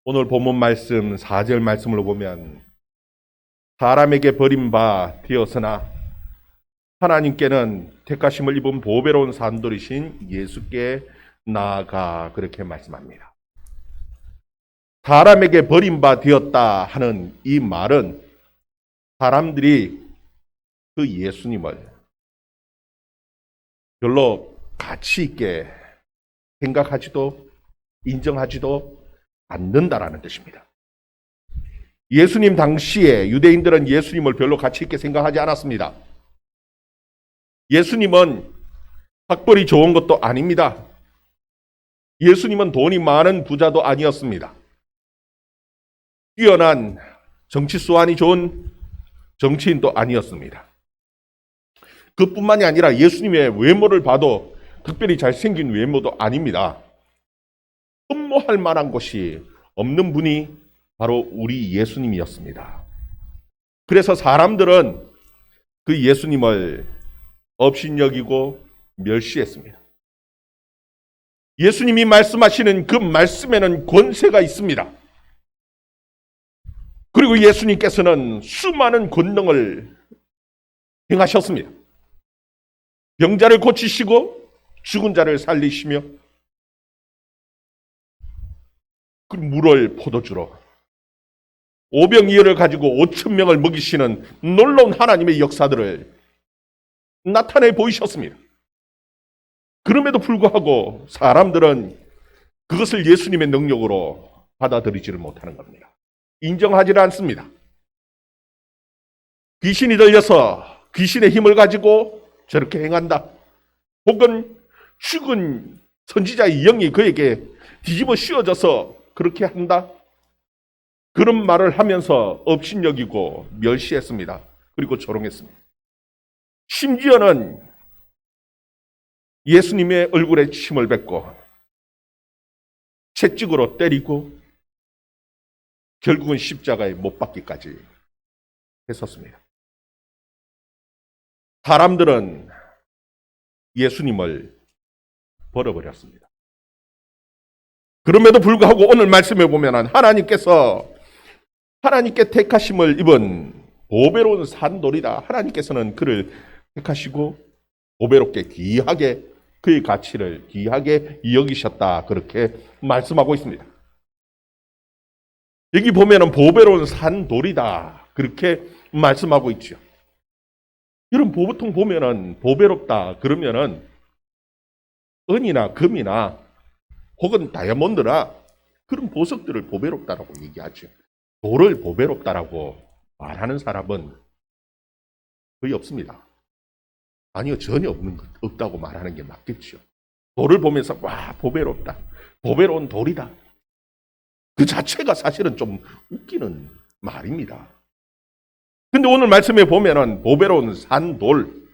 오늘 본문 말씀 4절 말씀을 보면 사람에게 버림바 되었으나 하나님께는 택하심을 입은 보배로운 산돌이신 예수께 나아가 그렇게 말씀합니다. 사람에게 버림바 되었다 하는 이 말은 사람들이 그 예수님을 별로 가치 있게 생각하지도 인정하지도 않는다라는 뜻입니다. 예수님 당시에 유대인들은 예수님을 별로 가치 있게 생각하지 않았습니다. 예수님은 학벌이 좋은 것도 아닙니다. 예수님은 돈이 많은 부자도 아니었습니다. 뛰어난 정치 수완이 좋은 정치인도 아니었습니다. 그뿐만이 아니라 예수님의 외모를 봐도 특별히 잘생긴 외모도 아닙니다. 흠모할 만한 것이 없는 분이 바로 우리 예수님이었습니다. 그래서 사람들은 그 예수님을 업신여기고 멸시했습니다. 예수님이 말씀하시는 그 말씀에는 권세가 있습니다. 그리고 예수님께서는 수많은 권능을 행하셨습니다. 병자를 고치시고 죽은 자를 살리시며 그 물을 포도주로 오병이어를 가지고 5,000명을 먹이시는 놀라운 하나님의 역사들을 나타내 보이셨습니다. 그럼에도 불구하고 사람들은 그것을 예수님의 능력으로 받아들이지를 못하는 겁니다. 인정하지를 않습니다. 귀신이 들려서 귀신의 힘을 가지고 저렇게 행한다. 혹은 죽은 선지자의 영이 그에게 뒤집어 씌워져서 그렇게 한다. 그런 말을 하면서 업신여기고 멸시했습니다. 그리고 조롱했습니다. 심지어는 예수님의 얼굴에 침을 뱉고 채찍으로 때리고 결국은 십자가에 못 박기까지 했었습니다. 사람들은 예수님을 버려버렸습니다. 그럼에도 불구하고 오늘 말씀에 보면 하나님께 택하심을 입은 보배로운 산돌이다. 하나님께서는 그를 택하시고 보배롭게 귀하게 그의 가치를 귀하게 여기셨다. 그렇게 말씀하고 있습니다. 여기 보면은 보배로운 산돌이다. 그렇게 말씀하고 있죠. 여러분 보통 보면은 보배롭다 그러면은 은이나 금이나 혹은 다이아몬드나 그런 보석들을 보배롭다라고 얘기하죠. 돌을 보배롭다라고 말하는 사람은 거의 없습니다. 아니요, 전혀 없다고 말하는 게 맞겠죠. 돌을 보면서 와, 보배롭다. 보배로운 돌이다. 그 자체가 사실은 좀 웃기는 말입니다. 근데 오늘 말씀에 보면은 보배로운 산돌,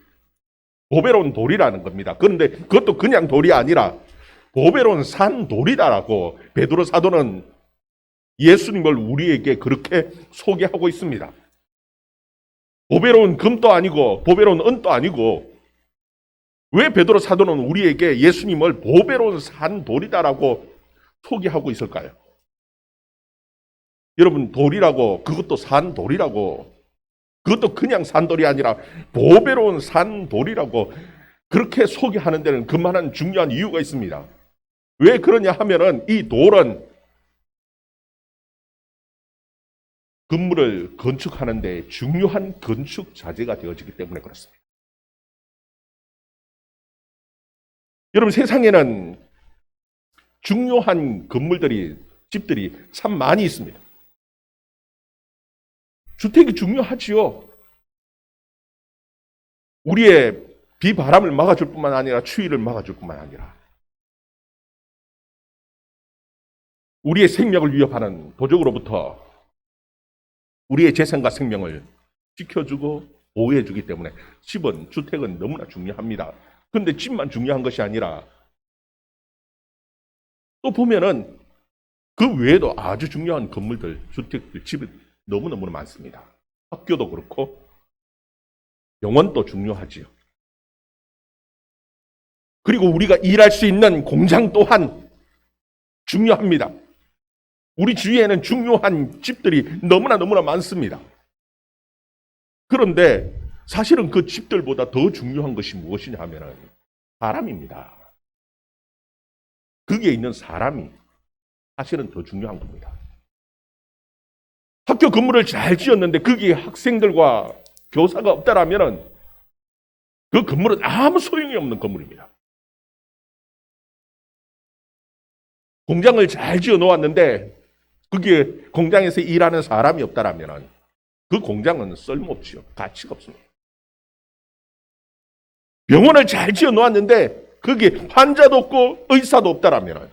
보배로운 돌이라는 겁니다. 그런데 그것도 그냥 돌이 아니라 보배로운 산돌이다라고 베드로 사도는 예수님을 우리에게 그렇게 소개하고 있습니다. 보배로운 금도 아니고 보배로운 은도 아니고 왜 베드로 사도는 우리에게 예수님을 보배로운 산돌이다라고 소개하고 있을까요? 여러분 돌이라고 그것도 산돌이라고 그것도 그냥 산돌이 아니라 보배로운 산돌이라고 그렇게 소개하는 데는 그만한 중요한 이유가 있습니다. 왜 그러냐 하면은 이 돌은 건물을 건축하는 데 중요한 건축 자재가 되어지기 때문에 그렇습니다. 여러분 세상에는 중요한 건물들이 집들이 참 많이 있습니다. 주택이 중요하지요. 우리의 비바람을 막아줄 뿐만 아니라 추위를 막아줄 뿐만 아니라 우리의 생명을 위협하는 도적으로부터 우리의 재산과 생명을 지켜주고 보호해주기 때문에 집은, 주택은 너무나 중요합니다. 그런데 집만 중요한 것이 아니라 또 보면은 그 외에도 아주 중요한 건물들, 주택들, 집이 너무너무 많습니다. 학교도 그렇고 병원도 중요하지요. 그리고 우리가 일할 수 있는 공장 또한 중요합니다. 우리 주위에는 중요한 집들이 너무나 많습니다. 그런데 사실은 그 집들보다 더 중요한 것이 무엇이냐 하면 사람입니다. 거기에 있는 사람이 사실은 더 중요한 겁니다. 학교 건물을 잘 지었는데 거기에 학생들과 교사가 없다라면 그 건물은 아무 소용이 없는 건물입니다. 공장을 잘 지어 놓았는데 거기에 공장에서 일하는 사람이 없다라면 그 공장은 쓸모없지요. 가치가 없습니다. 병원을 잘 지어 놓았는데 거기에 환자도 없고 의사도 없다라면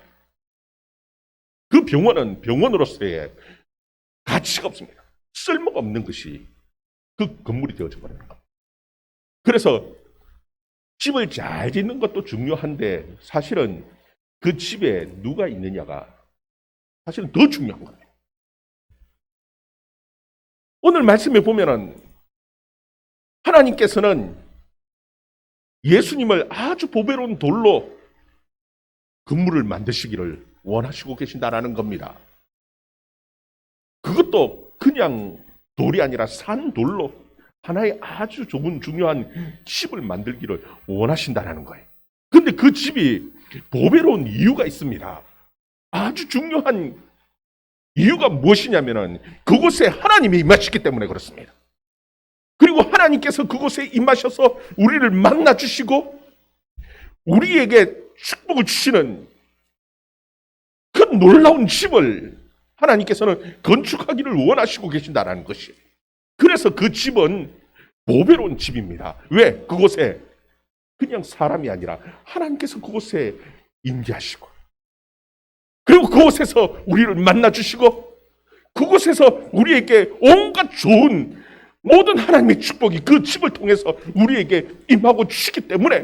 그 병원은 병원으로서의 가치가 없습니다. 쓸모가 없는 것이 그 건물이 되어져 버리는 겁니다. 그래서 집을 잘 짓는 것도 중요한데 사실은 그 집에 누가 있느냐가 사실은 더 중요한 거예요. 오늘 말씀에 보면은 하나님께서는 예수님을 아주 보배로운 돌로 건물을 만드시기를 원하시고 계신다라는 겁니다. 그것도 그냥 돌이 아니라 산돌로 하나의 아주 좁은 중요한 집을 만들기를 원하신다라는 거예요. 근데 그 집이 보배로운 이유가 있습니다. 아주 중요한 이유가 무엇이냐면은 그곳에 하나님이 임하시기 때문에 그렇습니다. 그리고 하나님께서 그곳에 임하셔서 우리를 만나 주시고 우리에게 축복을 주시는 그 놀라운 집을 하나님께서는 건축하기를 원하시고 계신다는 것이. 그래서 그 집은 보배로운 집입니다. 왜? 그곳에 그냥 사람이 아니라 하나님께서 그곳에 임재하시고 그리고 그곳에서 우리를 만나 주시고 그곳에서 우리에게 온갖 좋은 모든 하나님의 축복이 그 집을 통해서 우리에게 임하고 주시기 때문에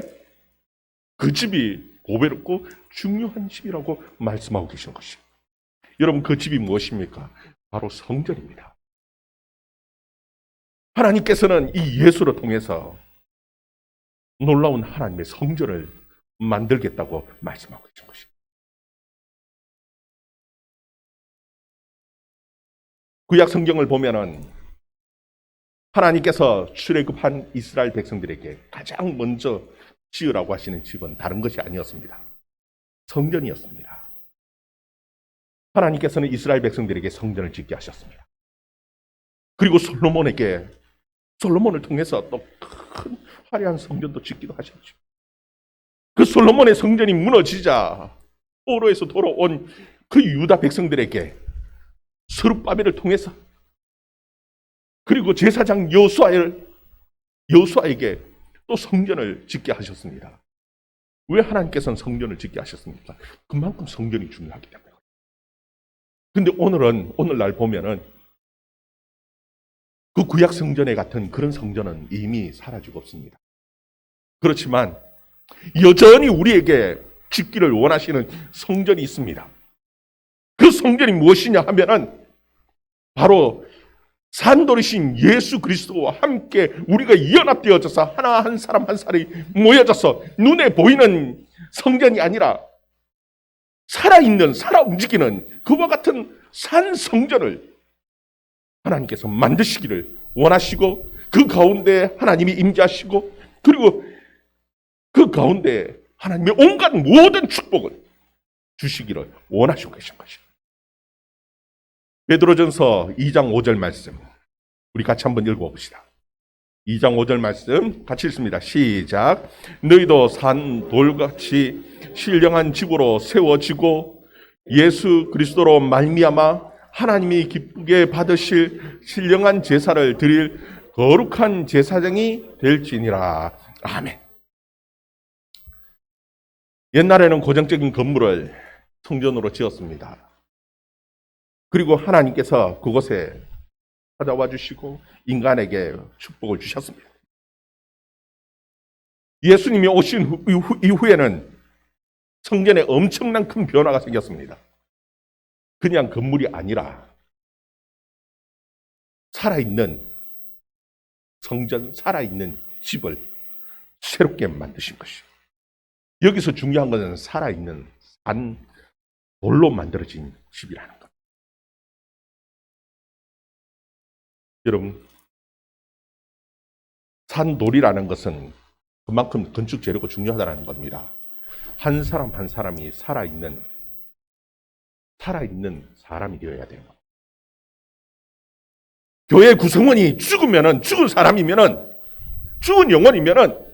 그 집이 보배롭고 중요한 집이라고 말씀하고 계시는 것이에요. 여러분, 그 집이 무엇입니까? 바로 성전입니다. 하나님께서는 이 예수를 통해서 놀라운 하나님의 성전을 만들겠다고 말씀하고 계신 것입니다. 구약 성경을 보면은 하나님께서 출애굽한 이스라엘 백성들에게 가장 먼저 지으라고 하시는 집은 다른 것이 아니었습니다. 성전이었습니다. 하나님께서는 이스라엘 백성들에게 성전을 짓게 하셨습니다. 그리고 솔로몬을 통해서 또 큰 화려한 성전도 짓기도 하셨죠. 그 솔로몬의 성전이 무너지자 포로에서 돌아온 그 유다 백성들에게 스룹바벨을 통해서 그리고 제사장 여호수아에게 또 성전을 짓게 하셨습니다. 왜 하나님께서는 성전을 짓게 하셨습니까? 그만큼 성전이 중요하기 때문에. 근데 오늘날 보면은 그 구약 성전에 같은 그런 성전은 이미 사라지고 없습니다. 그렇지만 여전히 우리에게 짓기를 원하시는 성전이 있습니다. 그 성전이 무엇이냐 하면은 바로 산돌이신 예수 그리스도와 함께 우리가 연합되어져서 하나 한 사람 한 사람이 모여져서 눈에 보이는 성전이 아니라 살아있는, 살아 움직이는 그와 같은 산 성전을 하나님께서 만드시기를 원하시고 그 가운데 하나님이 임재하시고 그리고 그 가운데 하나님의 온갖 모든 축복을 주시기를 원하시고 계신 것입니다. 베드로전서 2장 5절 말씀 우리 같이 한번 읽어봅시다. 2장 5절 말씀 같이 읽습니다. 시작. 너희도 산 돌같이 신령한 집으로 세워지고 예수 그리스도로 말미암아 하나님이 기쁘게 받으실 신령한 제사를 드릴 거룩한 제사장이 될지니라. 아멘. 옛날에는 고정적인 건물을 성전으로 지었습니다. 그리고 하나님께서 그곳에 찾아와 주시고 인간에게 축복을 주셨습니다. 예수님이 오신 이후에는 성전에 엄청난 큰 변화가 생겼습니다. 그냥 건물이 아니라 살아있는 성전, 살아있는 집을 새롭게 만드신 것이죠. 여기서 중요한 것은 살아있는 산 돌로 만들어진 집이라는 것. 여러분, 산돌이라는 것은 그만큼 건축 재료가 중요하다는 겁니다. 한 사람 한 사람이 살아있는 사람이 되어야 돼요. 교회 구성원이 죽은 사람이면은, 죽은 영혼이면은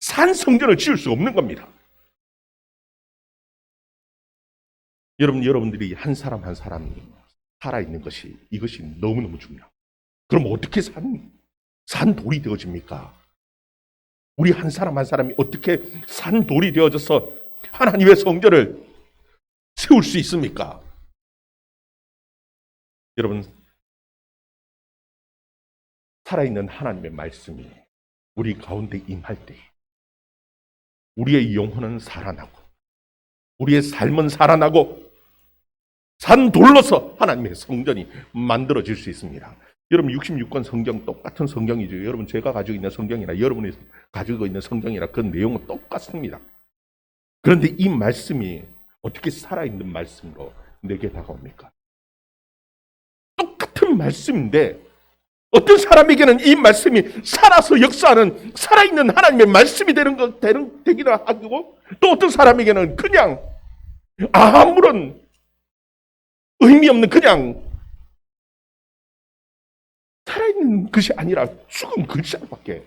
산 성전을 지을 수 없는 겁니다. 여러분들이 한 사람 한 사람이 살아있는 것이, 이것이 너무너무 중요해요. 그럼 어떻게 산돌이 되어집니까? 우리 한 사람 한 사람이 어떻게 산돌이 되어져서 하나님의 성전을 세울 수 있습니까? 여러분, 살아있는 하나님의 말씀이 우리 가운데 임할 때 우리의 영혼은 살아나고 우리의 삶은 살아나고 산돌로서 하나님의 성전이 만들어질 수 있습니다. 여러분, 66권 성경 똑같은 성경이죠. 여러분, 제가 가지고 있는 성경이나 여러분이 가지고 있는 성경이나 그 내용은 똑같습니다. 그런데 이 말씀이 어떻게 살아있는 말씀으로 내게 다가옵니까? 똑같은 말씀인데 어떤 사람에게는 이 말씀이 살아서 역사하는 살아있는 하나님의 말씀이 되기도 하고, 또 어떤 사람에게는 그냥 아무런 의미 없는 그냥 살아있는 것이 아니라 죽은 글자로밖에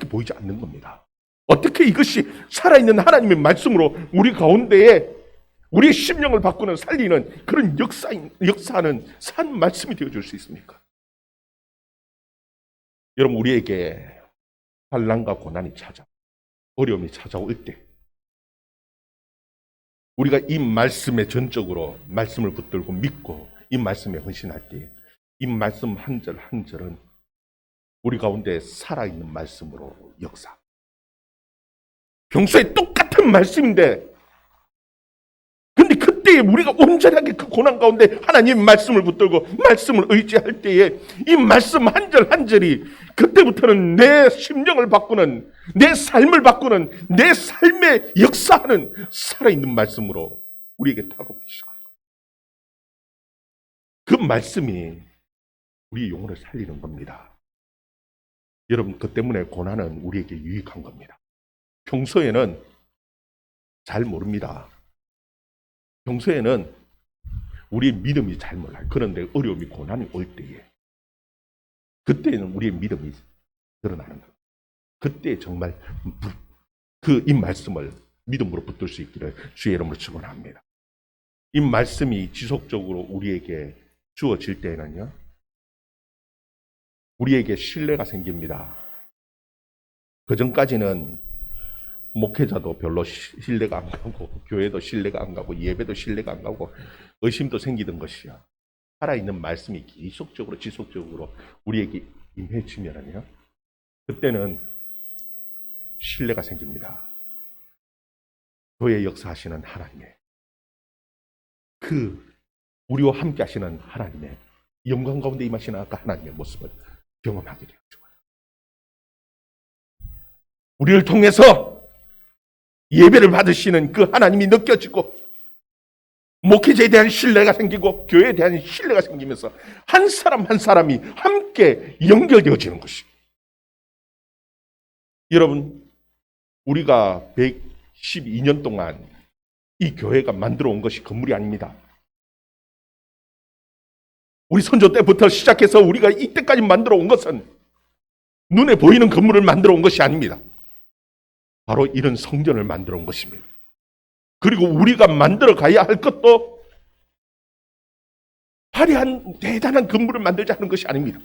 보이지 않는 겁니다. 어떻게 이것이 살아있는 하나님의 말씀으로 우리 가운데에 우리의 심령을 바꾸는 살리는 그런 역사하는 산 말씀이 되어줄 수 있습니까? 여러분, 우리에게 환난과 고난이 어려움이 찾아올 때 우리가 이 말씀에 전적으로 말씀을 붙들고 믿고 이 말씀에 헌신할 때 이 말씀 한 절 한 절은 우리 가운데 살아있는 말씀으로 역사. 평소에 똑같은 말씀인데 근데 그때에 우리가 온전하게 그 고난 가운데 하나님의 말씀을 붙들고 말씀을 의지할 때에 이 말씀 한 절 한 절이 그때부터는 내 심령을 바꾸는, 내 삶을 바꾸는, 내 삶에 역사하는 살아있는 말씀으로 우리에게 다가오기 시작합니다. 그 말씀이 우리의 영혼을 살리는 겁니다. 여러분, 그 때문에 고난은 우리에게 유익한 겁니다. 평소에는 잘 모릅니다. 평소에는 우리의 믿음이 잘 몰라요. 그런데 어려움이, 고난이 올 때에 그때는 우리의 믿음이 드러나는 거예요. 그때 정말 이 말씀을 믿음으로 붙들 수 있기를 주의 이름으로 축원합니다. 이 말씀이 지속적으로 우리에게 주어질 때는요, 우리에게 신뢰가 생깁니다. 그전까지는 목회자도 별로 신뢰가 안 가고, 교회도 신뢰가 안 가고, 예배도 신뢰가 안 가고, 의심도 생기던 것이야. 살아있는 말씀이 지속적으로 우리에게 임해지면요, 그때는 신뢰가 생깁니다. 교회 역사하시는 하나님의, 우리와 함께 하시는 하나님의 영광 가운데 임하시는 아까 하나님의 모습을 경험하게 되었죠. 우리를 통해서 예배를 받으시는 그 하나님이 느껴지고, 목회자에 대한 신뢰가 생기고, 교회에 대한 신뢰가 생기면서 한 사람 한 사람이 함께 연결되어지는 것입니다. 여러분, 우리가 112년 동안 이 교회가 만들어 온 것이 건물이 아닙니다. 우리 선조 때부터 시작해서 우리가 이때까지 만들어 온 것은 눈에 보이는 건물을 만들어 온 것이 아닙니다. 바로 이런 성전을 만들어 온 것입니다. 그리고 우리가 만들어 가야 할 것도 화려한 대단한 건물을 만들자 하는 것이 아닙니다.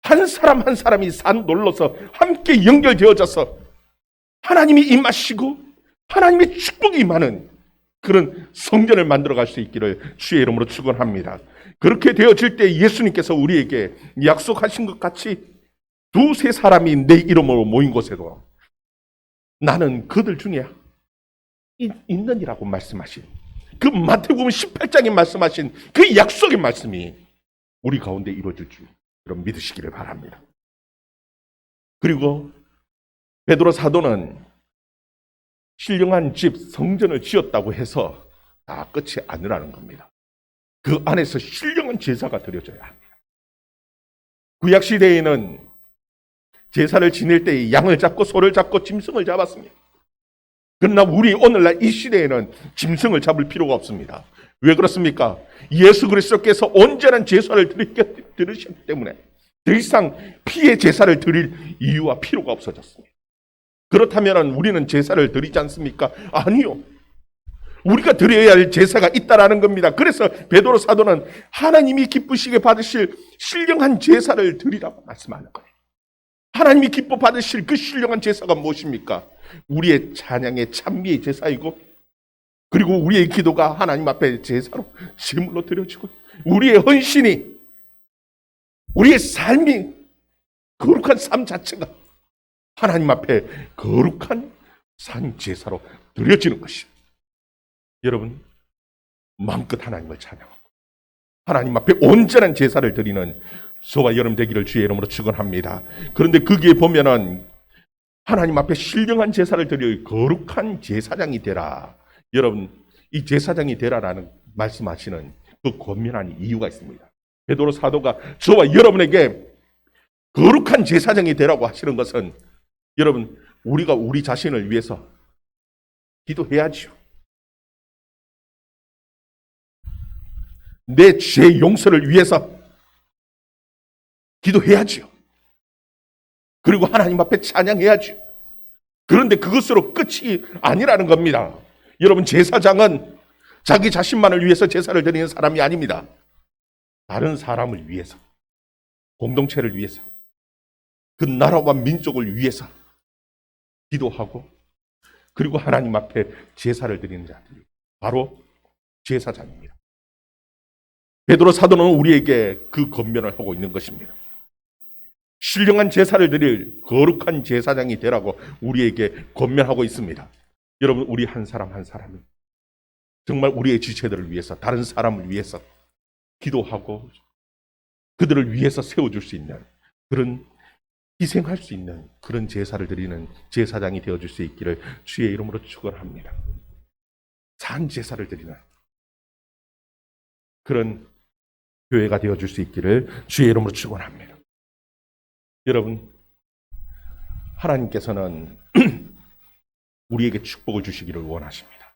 한 사람 한 사람이 산 놀러서 함께 연결되어져서 하나님이 임하시고 하나님의 축복이 임하는 그런 성전을 만들어 갈 수 있기를 주의 이름으로 축원합니다. 그렇게 되어질 때 예수님께서 우리에게 약속하신 것 같이 두세 사람이 내 이름으로 모인 곳에도 나는 그들 중에 있느니라고 말씀하신 그 마태복음 18장에 말씀하신 그 약속의 말씀이 우리 가운데 이루어질 줄 여러분 믿으시기를 바랍니다. 그리고 베드로 사도는 신령한 집 성전을 지었다고 해서 다 끝이 아니라는 겁니다. 그 안에서 신령한 제사가 드려져야 합니다. 구약 시대에는 제사를 지낼 때 양을 잡고 소를 잡고 짐승을 잡았습니다. 그러나 우리 오늘날 이 시대에는 짐승을 잡을 필요가 없습니다. 왜 그렇습니까? 예수 그리스도께서 온전한 제사를 드리셨기 때문에 더 이상 피의 제사를 드릴 이유와 필요가 없어졌습니다. 그렇다면 우리는 제사를 드리지 않습니까? 아니요. 우리가 드려야 할 제사가 있다라는 겁니다. 그래서 베드로 사도는 하나님이 기쁘시게 받으실 신령한 제사를 드리라고 말씀하는 거예요. 하나님이 기뻐 받으실 그 신령한 제사가 무엇입니까? 우리의 찬양의 찬미의 제사이고, 그리고 우리의 기도가 하나님 앞에 제사로 제물로 드려지고, 우리의 헌신이, 우리의 삶이, 거룩한 삶 자체가 하나님 앞에 거룩한 산 제사로 드려지는 것입니다. 여러분, 마음껏 하나님을 찬양하고 하나님 앞에 온전한 제사를 드리는 저와 여러분 되기를 주의 이름으로 축원합니다. 그런데 거기에 보면은 하나님 앞에 신령한 제사를 드려 거룩한 제사장이 되라. 여러분, 이 제사장이 되라라는 말씀하시는 그 권면한 이유가 있습니다. 베드로 사도가 저와 여러분에게 거룩한 제사장이 되라고 하시는 것은, 여러분, 우리가 우리 자신을 위해서 기도해야죠. 내 죄 용서를 위해서 기도해야죠. 그리고 하나님 앞에 찬양해야죠. 그런데 그것으로 끝이 아니라는 겁니다. 여러분, 제사장은 자기 자신만을 위해서 제사를 드리는 사람이 아닙니다. 다른 사람을 위해서, 공동체를 위해서, 그 나라와 민족을 위해서 기도하고, 그리고 하나님 앞에 제사를 드리는 자들이 바로 제사장입니다. 베드로 사도는 우리에게 그 권면을 하고 있는 것입니다. 신령한 제사를 드릴 거룩한 제사장이 되라고 우리에게 권면하고 있습니다. 여러분, 우리 한 사람 한 사람이 정말 우리의 지체들을 위해서, 다른 사람을 위해서 기도하고 그들을 위해서 세워줄 수 있는, 그런 희생할 수 있는 그런 제사를 드리는 제사장이 되어줄 수 있기를 주의 이름으로 축원합니다. 산 제사를 드리는 그런 교회가 되어줄 수 있기를 주의 이름으로 축원합니다. 여러분, 하나님께서는 우리에게 축복을 주시기를 원하십니다.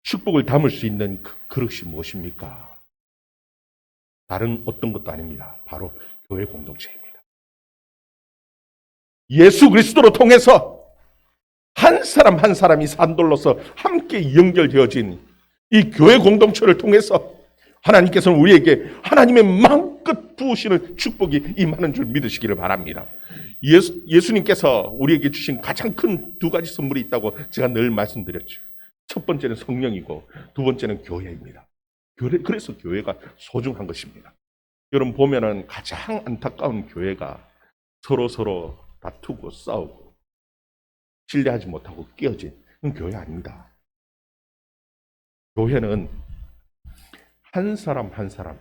축복을 담을 수 있는 그 그릇이 무엇입니까? 다른 어떤 것도 아닙니다. 바로 교회 공동체입니다. 예수 그리스도로 통해서 한 사람 한 사람이 산돌로서 함께 연결되어진 이 교회 공동체를 통해서 하나님께서는 우리에게 하나님의 마음껏 부으시는 축복이 임하는 줄 믿으시기를 바랍니다. 예수님께서 우리에게 주신 가장 큰 두 가지 선물이 있다고 제가 늘 말씀드렸죠. 첫 번째는 성령이고 두 번째는 교회입니다. 그래서 교회가 소중한 것입니다. 여러분 보면은 가장 안타까운 교회가 서로 다투고 싸우고 신뢰하지 못하고 깨어진 그건 교회 아닙니다. 교회는 한 사람 한 사람,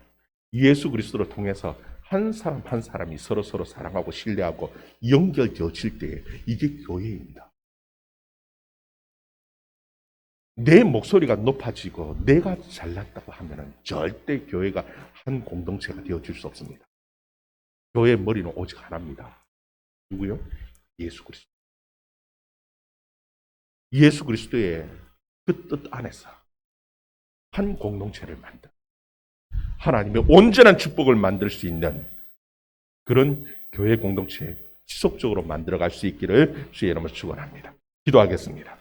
예수 그리스도를 통해서 한 사람 한 사람이 서로 사랑하고 신뢰하고 연결되어질 때 이게 교회입니다. 내 목소리가 높아지고 내가 잘났다고 하면 절대 교회가 한 공동체가 되어질 수 없습니다. 교회의 머리는 오직 하나입니다. 누구요? 예수 그리스도. 예수 그리스도의 그 뜻 안에서 한 공동체를 만들, 하나님의 온전한 축복을 만들 수 있는 그런 교회 공동체 지속적으로 만들어갈 수 있기를 주의 이름으로 축원합니다. 기도하겠습니다.